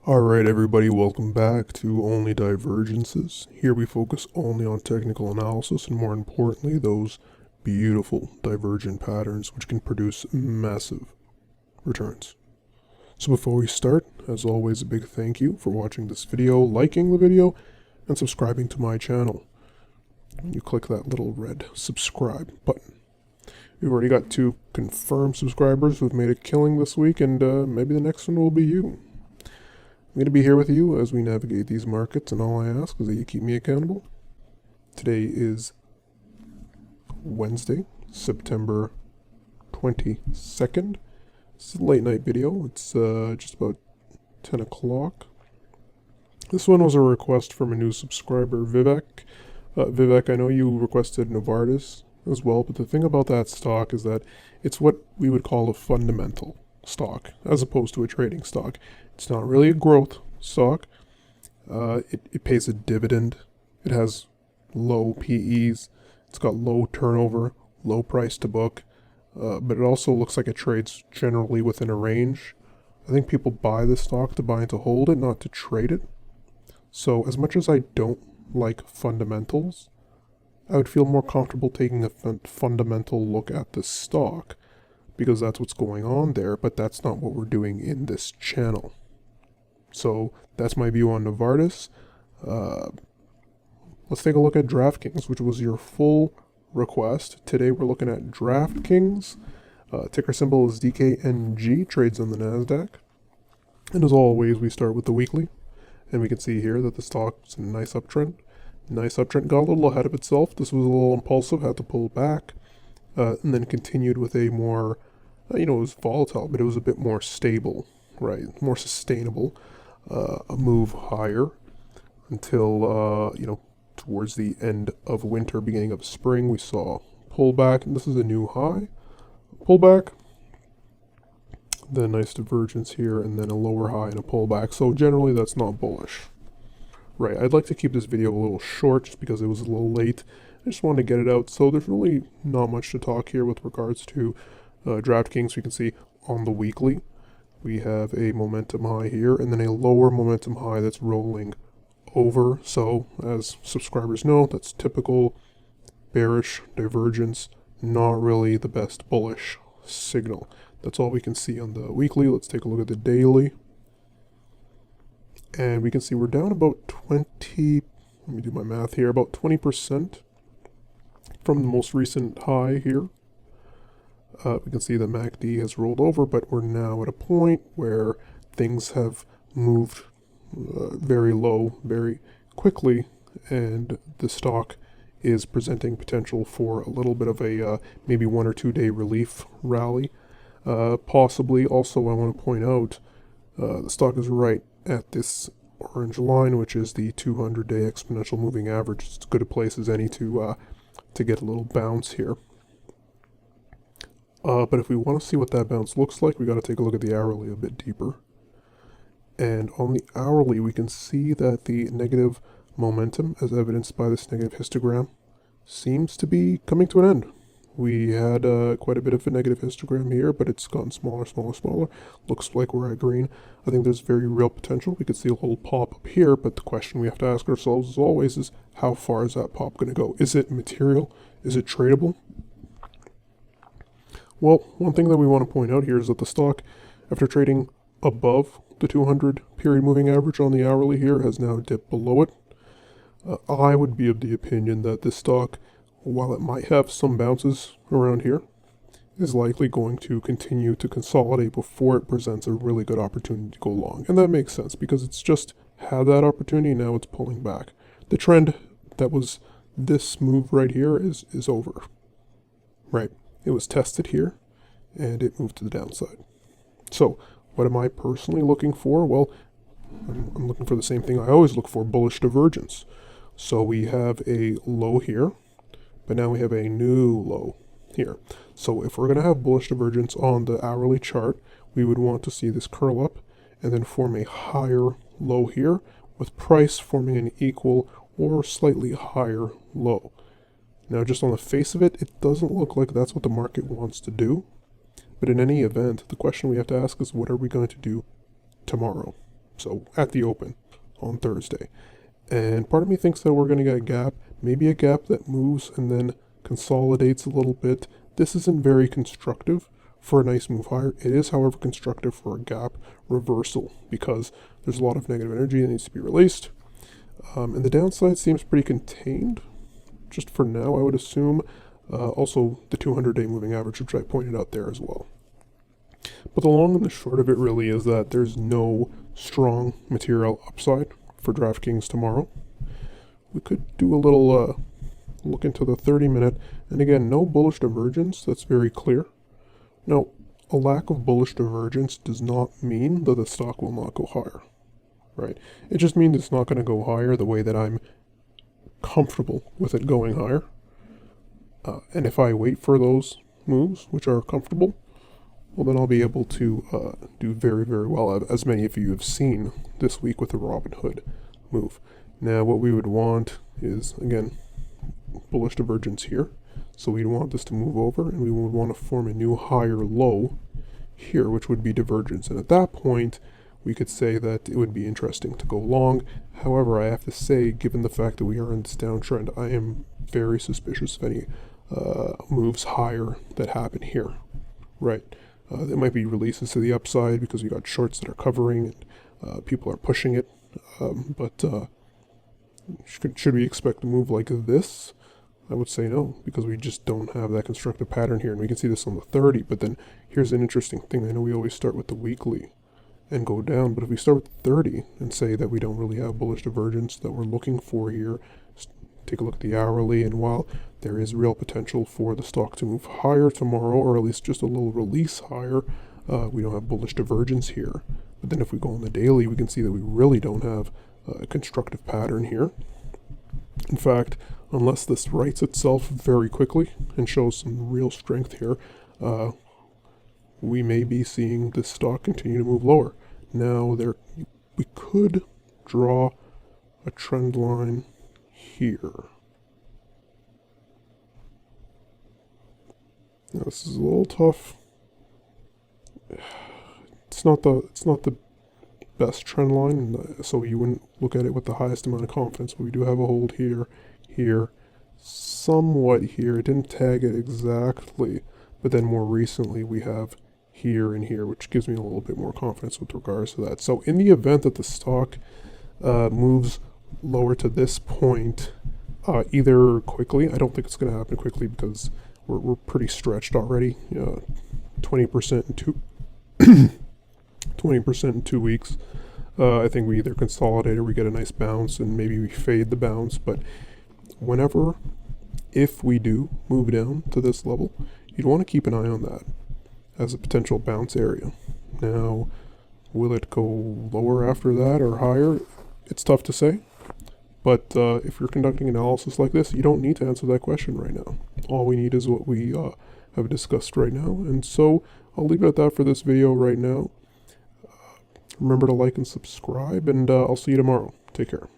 Alright everybody, welcome back to Only Divergences. Here we focus only on technical analysis and more importantly those beautiful divergent patterns which can produce massive returns. So before we start, as always a big thank you for watching this video, liking the video, and subscribing to my channel. You click that little red subscribe button. We've already got 2 confirmed subscribers who've made a killing this week, and maybe the next one will be you. I'm going to be here with you as we navigate these markets, and all I ask is that you keep me accountable. Today is Wednesday, September 22nd. It's a late night video. It's just about 10 o'clock. This one was a request from a new subscriber, Vivek. Vivek, I know you requested Novartis as well, but the thing about that stock is that it's what we would call a fundamental stock as opposed to a trading stock. It's not really a growth stock. It pays a dividend. It has low PEs. It's got low turnover, low price to book, but it also looks like it trades generally within a range. I think people buy this stock to buy and to hold it, not to trade it. So as much as I don't like fundamentals, I would feel more comfortable taking a fundamental look at this stock because that's what's going on there, but that's not what we're doing in this channel. So that's my view on Novartis. Let's take a look at DraftKings, which was your full request. Today we're looking at DraftKings. Ticker symbol is DKNG, trades on the NASDAQ. And as always, we start with the weekly. And we can see here that the stock's in a nice uptrend. Nice uptrend, got a little ahead of itself. This was a little impulsive, had to pull back. And then continued with a more, it was volatile, but it was a bit more stable, right? More sustainable. A move higher until, towards the end of winter, beginning of spring, we saw pullback, and this is a new high. Pullback, then a nice divergence here, and then a lower high and a pullback. So generally that's not bullish, right? I'd like to keep this video a little short just because it was a little late. I just wanted to get it out. So there's really not much to talk here with regards to DraftKings. We can see on the weekly, we have a momentum high here and then a lower momentum high that's rolling over. So as subscribers know, that's typical bearish divergence, not really the best bullish signal. That's all we can see on the weekly. Let's take a look at the daily. And we can see we're down about 20, let me do my math here, about 20% from the most recent high here. We can see the MACD has rolled over, but we're now at a point where things have moved very low very quickly, and the stock is presenting potential for a little bit of a maybe 1 or 2 day relief rally. Possibly also I want to point out the stock is right at this orange line, which is the 200-day exponential moving average. It's as good a place as any to get a little bounce here. But if we want to see what that bounce looks like, we got to take a look at the hourly a bit deeper. And on the hourly, we can see that the negative momentum, as evidenced by this negative histogram, seems to be coming to an end. We had quite a bit of a negative histogram here, but it's gotten smaller, smaller, smaller. Looks like we're at green. I think there's very real potential. We could see a little pop up here, but the question we have to ask ourselves as always is, how far is that pop going to go? Is it material? Is it tradable? Well, one thing that we want to point out here is that the stock, after trading above the 200 period moving average on the hourly here, has now dipped below it. I would be of the opinion that this stock, while it might have some bounces around here, is likely going to continue to consolidate before it presents a really good opportunity to go long. And that makes sense because it's just had that opportunity, now it's pulling back. The trend that was this move right here is over, right? It was tested here, and it moved to the downside. So, what am I personally looking for? Well, I'm looking for the same thing I always look for, bullish divergence. So we have a low here, but now we have a new low here. So if we're going to have bullish divergence on the hourly chart, we would want to see this curl up and then form a higher low here, with price forming an equal or slightly higher low. Now, just on the face of it, it doesn't look like that's what the market wants to do. But in any event, the question we have to ask is, what are we going to do tomorrow? so at the open on Thursday. And part of me thinks that we're going to get a gap, maybe a gap that moves and then consolidates a little bit. This isn't very constructive for a nice move higher. It is, however, constructive for a gap reversal because there's a lot of negative energy that needs to be released. And the downside seems pretty contained, just for now, I would assume. Also, the 200-day moving average, which I pointed out there as well. But the long and the short of it really is that there's no strong material upside for DraftKings tomorrow. We could do a little look into the 30-minute, and again, no bullish divergence, that's very clear. Now, a lack of bullish divergence does not mean that the stock will not go higher, right? It just means it's not going to go higher the way that I'm comfortable with it going higher. And if I wait for those moves, which are comfortable, well, then I'll be able to do very, very well, as many of you have seen this week with the Robinhood move. Now, what we would want is, again, bullish divergence here. So we'd want this to move over, and we would want to form a new higher low here, which would be divergence. And at that point, we could say that it would be interesting to go long. However, I have to say, given the fact that we are in this downtrend, I am very suspicious of any moves higher that happen here, right? There might be releases to the upside because we got shorts that are covering and people are pushing it. But should we expect a move like this? I would say no, because we just don't have that constructive pattern here. And we can see this on the 30, but then here's an interesting thing. I know we always start with the weekly and go down, but if we start with 30 and say that we don't really have bullish divergence that we're looking for here, take a look at the hourly, and while there is real potential for the stock to move higher tomorrow, or at least just a little release higher, we don't have bullish divergence here. But then if we go on the daily, we can see that we really don't have a constructive pattern here. In fact, unless this rights itself very quickly and shows some real strength here, we may be seeing this stock continue to move lower. Now, we could draw a trend line here. Now, this is a little tough. It's not the best trend line, so you wouldn't look at it with the highest amount of confidence. But we do have a hold here, here, somewhat here. It didn't tag it exactly, but then more recently we have here and here, which gives me a little bit more confidence with regards to that. So in the event that the stock moves lower to this point, either quickly, I don't think it's going to happen quickly because we're pretty stretched already, 20% in two 20% in 2 weeks. I think we either consolidate or we get a nice bounce and maybe we fade the bounce. But if we do move down to this level, you'd want to keep an eye on that as a potential bounce area. Now, will it go lower after that or higher? It's tough to say. But if you're conducting analysis like this, you don't need to answer that question right now. All we need is what we have discussed right now. And so I'll leave it at that for this video right now. Remember to like and subscribe, and I'll see you tomorrow. Take care.